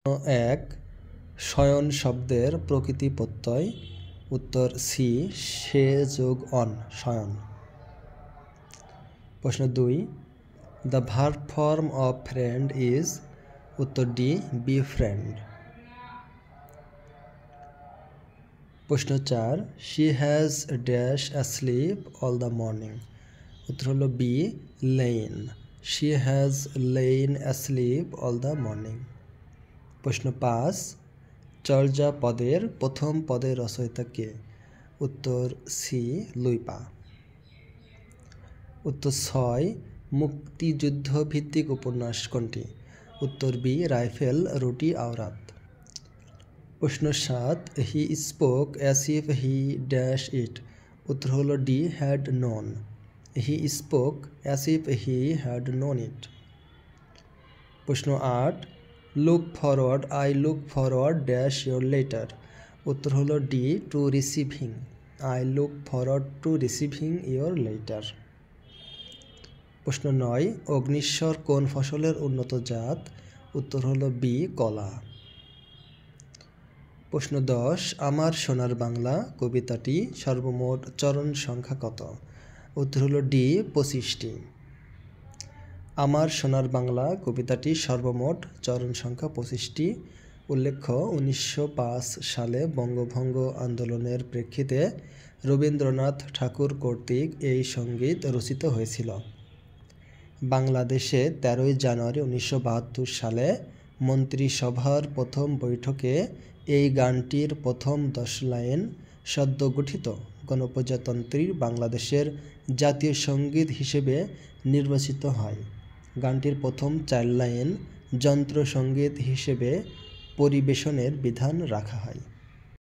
এক শয়ন শব্দের প্রকৃতি প্রত্যয়। উত্তর সি সে যোগ অন শয়ন। প্রশ্ন ২ the verb form of friend is. উত্তর ডি বি ফ্রেন্ড। প্রশ্ন ৪ she has dash asleep all the morning. উত্তর হলো B lain. She has lain asleep all the morning. প্রশ্ন ৫ চর্যাপদের প্রথম পদের রচয়িতা কে। উত্তর সি লুইপা। উত্তর ৬ মুক্তিযুদ্ধ ভিত্তিক উপন্যাস কোনটি। উত্তর বি রাইফেল রুটি আওরাত। প্রশ্ন ৭ he spoke as if he dash it. উত্তর হলো D had known. He spoke as if he had known it. প্রশ্ন ৮ look forward I look forward dash your letter. উত্তর হলো D to receiving. I look forward to receiving your letter. প্রশ্ন ৯ অগ্নিশ্বর কোন ফসলের উন্নত জাত। উত্তর হলো বি কলা। প্রশ্ন ১০ আমার সোনার বাংলা কবিতাটি সর্বমোট চরণ সংখ্যা কত। উত্তর হলো ডি ২৫টি। আমার সোনার বাংলা কবিতাটি সর্বমোট চরণ সংখ্যা ২৫টি। উল্লেখ্য ১৯০৫ সালে বঙ্গভঙ্গ আন্দোলনের প্রেক্ষিতে রবীন্দ্রনাথ ঠাকুর কর্তৃক এই সঙ্গীত রচিত হয়েছিল। বাংলাদেশে ১৩ জানুয়ারি ১৯৭২ সালে মন্ত্রিসভার প্রথম বৈঠকে এই গানটির প্রথম ১০ লাইন সদ্য গঠিত গণপ্রজাতন্ত্রী বাংলাদেশের জাতীয় সঙ্গীত হিসেবে নির্বাচিত হয়। গানটির প্রথম ৪ লাইন যন্ত্রসঙ্গীত হিসেবে পরিবেশনের বিধান রাখা হয়।